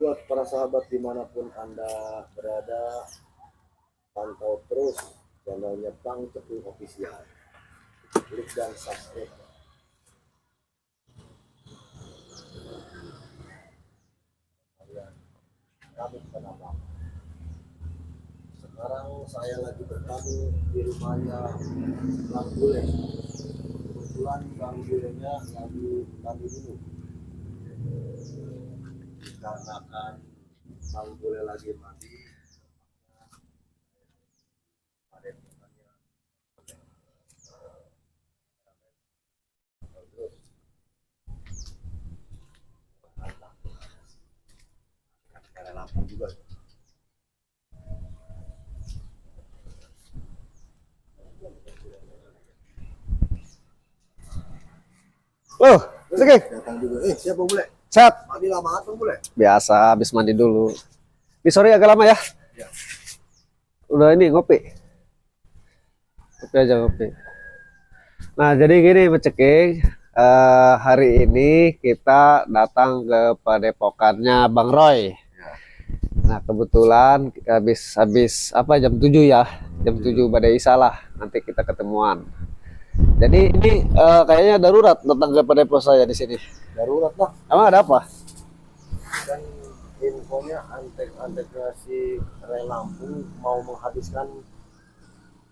Buat para sahabat dimanapun Anda berada, pantau terus channelnya Bang Cepu Official. Klik dan subscribe. Kami kenapa? Sekarang saya lagi bertamu di rumahnya Bang Bule. Kebetulan Bang Bulenya lagi mandi dulu. Dikarenakan Bang Bule lagi mandi, ada lampu juga. Loh, Siki. Datang juga. Siapa Bule? Sehat. Mandi lama banget Bang Bule. Biasa, habis mandi dulu. Sorry agak lama ya. Ya. Udah ini ngopi. Ngopi aja ngopi. Nah, jadi gini Ceking, hari ini kita datang ke padepokannya Bang Roy. Nah, kebetulan habis apa jam 7 ya. Jam 7 badai Isya lah. Nanti kita ketemuan. Jadi ini kayaknya darurat datang ke padepokan saya di sini. Darurat lah. Emang ada apa? Dan infonya antek-anteknya si Ray Lampung mau menghabiskan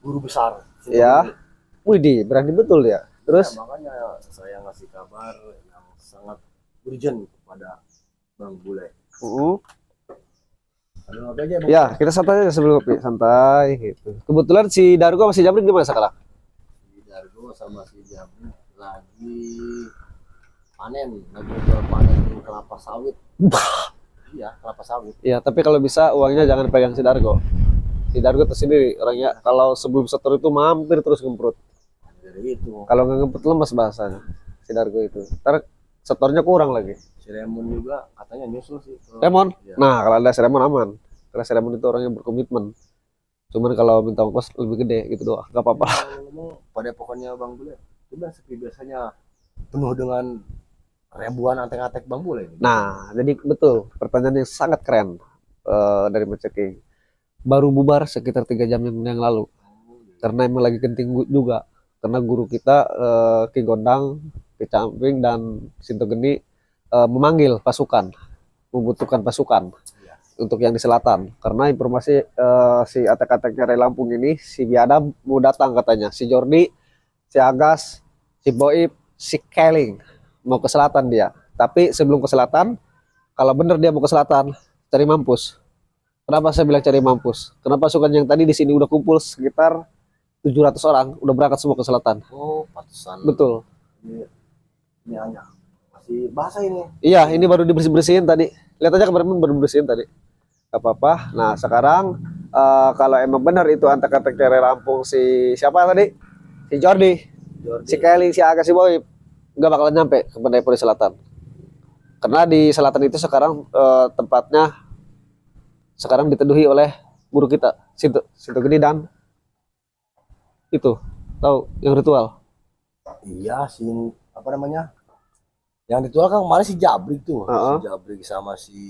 guru besar. Ya. Widih, berani betul ya. Terus Ya, makanya saya ngasih kabar yang sangat urgent kepada Bang Bule. Ada apa aja Bang? ya, kita santai aja sebelum kopi, santai gitu. Kebetulan si Dargo masih Jabrik gimana sekarang? Si Dargo sama si Jabri lagi panen kelapa sawit. Iya, kelapa sawit. Ya, tapi kalau bisa uangnya jangan pegang si Dargo. Si Dargo tersendiri orangnya kalau sebelum setor itu mampir terus ngemprut. Dari itu. Kalau nggak ngemprut lemas bahasanya si Dargo itu. Ntar setornya kurang lagi. Si Remon juga katanya nyusul sih. Remon? Ya. Nah, kalau ada si Remon aman. Karena si Remon itu orangnya berkomitmen. Cuman kalau minta ongkos lebih gede gitu doang, nggak apa-apa. Ngomong pada pokoknya Bang Bule, itu seperti biasanya penuh dengan ribuan antek-antek Bang Bule. Nah, jadi betul pertanyaan yang sangat keren dari Ceking. Baru bubar sekitar 3 jam yang lalu. Karena emang lagi genting juga. Karena guru kita Ki Gondang, Ki Camping dan Sinto Geni memanggil pasukan, membutuhkan pasukan untuk yang di selatan. Karena informasi si atek-ateknya Ray Lampung ini, si Biada mau datang katanya, si Jordi, si Agas, si Boib, si Keling mau ke selatan dia. Tapi sebelum ke selatan, kalau bener dia mau ke selatan, cari mampus. Kenapa saya bilang cari mampus? Karena pasukan yang tadi di sini udah kumpul sekitar 700 orang, udah berangkat semua ke selatan. Oh, pantesan. Betul. Ini hanya masih basah ini. Iya, ini baru dibersih-bersihin tadi. Lihat aja kemarin baru bersihin tadi. Gak apa-apa. Nah, sekarang kalau emang benar itu antek-antek Ray Lampung si siapa tadi? Si Jordi. Si Kelly, si Aga, si Boy nggak bakalan nyampe ke Pendaipuri Selatan. Karena di selatan itu sekarang tempatnya sekarang diteduhi oleh guru kita, Sinto Geni dan itu tahu yang ritual. Iya, si apa namanya? Yang ritual kan kemarin si Jabrik tuh. Si Jabrik sama si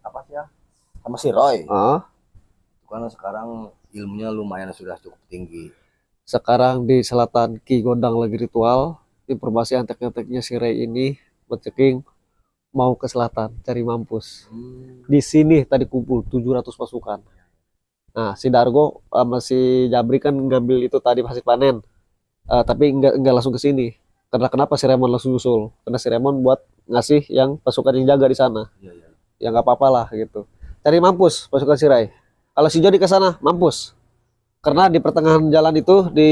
apa sih ya? Sama si Roy. Karena sekarang ilmunya lumayan sudah cukup tinggi. Sekarang di selatan Ki Gondang lagi ritual. Informasi antek-anteknya si Ray ini Ceking mau ke selatan cari mampus. Di sini tadi kumpul 700 pasukan. Nah, si Dargo sama si Jabri kan ngambil itu tadi hasil panen. Tapi enggak langsung ke sini. Karena kenapa si Remon langsung nyusul? Karena si Remon buat ngasih yang pasukan yang jaga di sana. Ya nggak apa-apa lah gitu. Cari mampus pasukan si Ray. Kalau si Jody ke sana mampus. Karena di pertengahan jalan itu di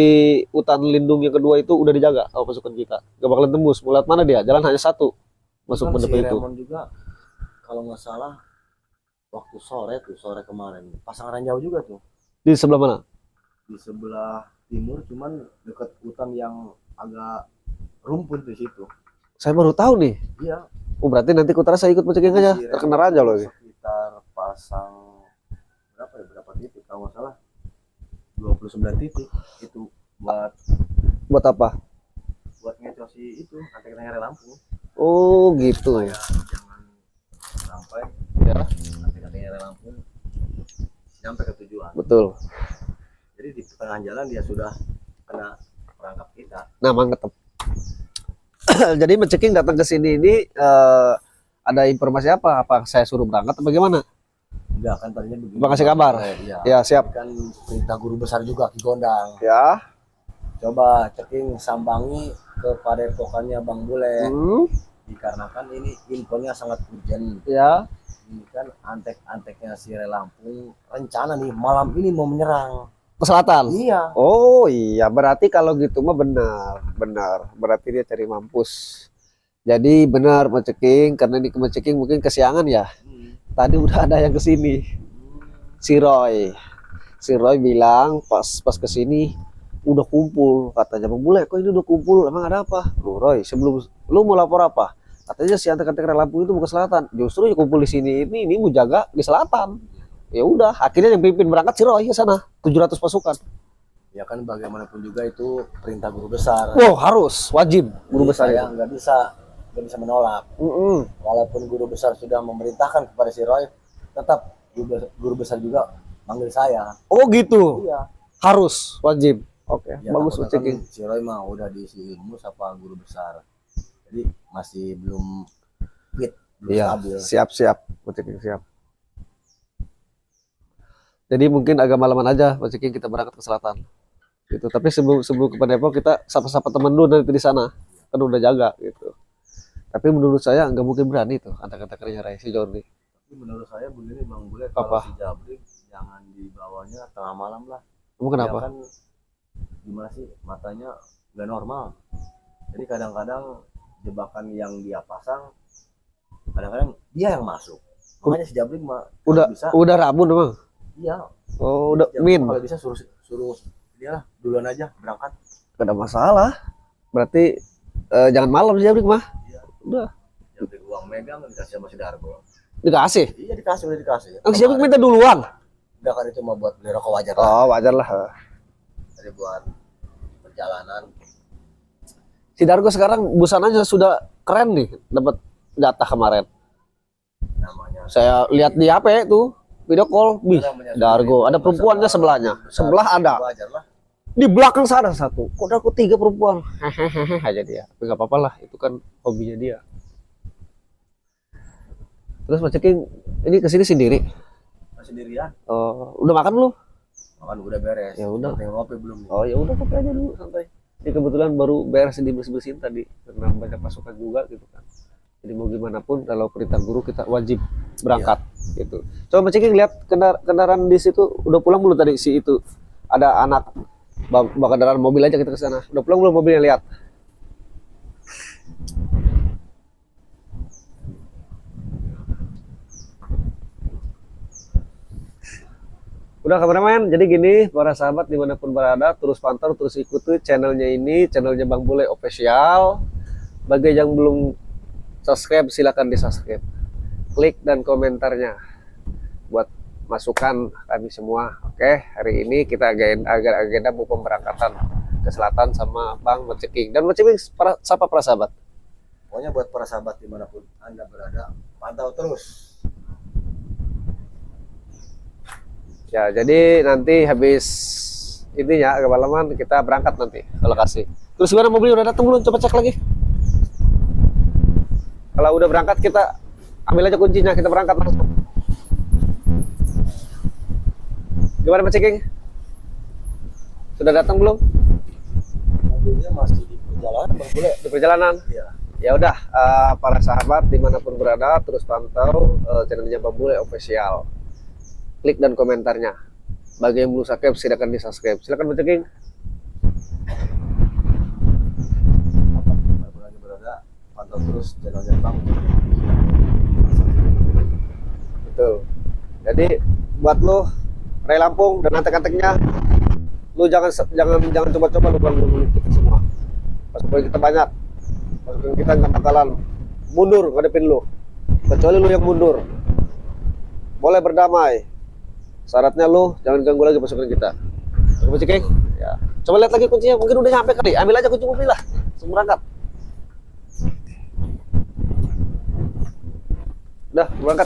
hutan lindung yang kedua itu udah dijaga sama pasukan kita. Gak bakalan tembus. Mau lihat mana dia? Jalan hanya satu. Masuk pendepo si itu. Remon juga kalau nggak salah waktu sore kemarin pasang ranjau juga tuh. Di sebelah mana? Di sebelah timur, cuman dekat hutan yang agak rumput di situ. Saya baru tahu nih. Iya. Oh, berarti nanti Kutara saya ikut Ceking aja. Terkena ranjau loh. Sekitar pasang berapa titik kalau nggak salah 29 titik itu buat apa? Buat ngecosi itu antek-antek Ray Lampung. Oh gitu ya. Jangan sampai ya. motornya Lampung sampai ke tujuan. Betul. Jadi di tengah jalan dia sudah kena perangkap kita. Nah, mantap. Jadi menceking datang ke sini ini ada informasi apa? Apa saya suruh berangkat atau bagaimana? Enggak, kan tadinya begini. Bang kasih kabar. Iya. Ya, siap. Kan perintah guru besar juga Ki Gondang. Ya. Coba ceking sambangi ke padepokannya Bang Bule. Dikarenakan ini infonya sangat urgent. Ya. Ini kan antek-anteknya si Lampung rencana nih malam ini mau menyerang Ke selatan. Iya. Oh iya, berarti kalau gitu mah benar. Berarti dia cari mampus. Jadi benar menceking, karena ini menceking mungkin kesiangan ya. Tadi udah ada yang kesini. Si Roy bilang pas kesini udah kumpul, katanya Bang Bule, kok ini udah kumpul, emang ada apa? Lu Roy, sebelum lu mau lapor apa? Katanya si antek-antek Lampung itu mau ke selatan. Justru yang kumpul di sini ini mau jaga di selatan. Ya udah, akhirnya yang pimpin berangkat si Roy ke sana, 700 pasukan. Ya kan bagaimanapun juga itu perintah guru besar. Wow, harus wajib guru besar Saya itu. nggak bisa menolak. Walaupun guru besar sudah memerintahkan kepada si Roy, tetap guru besar juga manggil saya. Oh gitu. Iya. Harus wajib. Oke, Ya, bagus takutnya ceking. kan si Roy mah udah diisi ilmu sama guru besar. Jadi masih belum fit, belum Iya, stabil. siap. Ceking siap. Jadi mungkin agak malaman aja ceking kita berangkat ke selatan. Gitu. Tapi sebelum ke Depok kita sapa-sapa temen dulu nanti di sana. Kan udah jaga gitu. Tapi menurut saya nggak mungkin berani tuh antek-anteknya Ray si Jordi. Tapi menurut saya begini Bang Bule, kalau Apa? si Jabrik jangan dibawanya tengah malam lah. Kamu kenapa? Dia kan gimana sih, matanya nggak normal. Jadi kadang-kadang jebakan yang dia pasang, kadang-kadang dia yang masuk. Makanya si Jabrik mah bisa. Udah rabun emang. Iya. Oh, udah Si Jabrik min. kalau bisa suruh dia lah duluan aja berangkat. Gak ada masalah. Berarti jangan malam sih Jabrik mah. Iya. Udah. Jabrik uang megang dikasih sama si Dargo. Dikasih. Iya udah dikasih. Oh, si Jabrik minta duluan. Udah kan itu mau buat beli rokok wajar lah. Oh, wajar lah. Jadi buat perjalanan. Si Dargo sekarang busananya sudah keren nih, dapat jatah kemarin. Namanya. Saya lihat di HP tuh, video call, wih, Namanya Dargo. Ada perempuannya sebelahnya. Sebelah ada. Wajar lah. Di belakang sana satu. Kok Dargo 3 perempuan? Hehehe aja dia. Tapi nggak apa-apa lah, itu kan hobinya dia. Terus Mas Ceking, ini kesini sendiri. Sendirian. Oh, udah makan belum? Makan udah beres. Ya udah. Tinggal ngopi belum nih. Oh ya udah kopi aja dulu santai. Ini kebetulan baru beres dibersih-bersihin tadi karena banyak pasukan juga gitu kan. Jadi mau gimana pun kalau perintah guru kita wajib berangkat gitu. Coba Mas Ceking lihat kendaraan di situ udah pulang belum tadi si itu. Ada anak bawa kendaraan mobil aja kita ke sana. Udah pulang belum mobilnya lihat? Udah kameramen, jadi gini para sahabat dimanapun berada, terus pantau, terus ikuti channelnya ini, channelnya Bang Bule Official. Bagi yang belum subscribe, silakan di subscribe, klik dan komentarnya buat masukan kami semua. Oke, hari ini kita agenda mau pemberangkatan ke selatan sama Bang Ceking. Dan Ceking siapa para sahabat? Pokoknya buat para sahabat dimanapun Anda berada, pantau terus. Ya, jadi nanti habis ini ya agak malaman kita berangkat nanti ke lokasi. Terus gimana mobil udah datang belum? Coba cek lagi. Kalau udah berangkat kita ambil aja kuncinya, kita berangkat langsung. Gimana Mas Ceking? Sudah datang belum? Mobilnya masih di perjalanan, Bang Bule. Di perjalanan? Iya. Ya udah, para sahabat dimanapun berada, terus pantau channelnya Bang Bule Official. Klik dan komentarnya. Bagi yang belum subscribe, silakan di subscribe. Silakan Mas Ceking. Dimanapun Anda berada, pantau terus channelnya Bang. Betul. Jadi buat lo Ray Lampung dan antek-anteknya, lu jangan coba-coba lu ganggu kita semua. Pasukan kita banyak, pasukan kita nggak bakalan mundur ngadepin lu, kecuali lu yang mundur. Boleh berdamai, syaratnya lu jangan ganggu lagi pasukan kita. Coba cek ya. Coba lihat lagi kuncinya, mungkin udah nyampe kali. Ambil aja kunci mobil lah, langsung berangkat. Udah berangkat.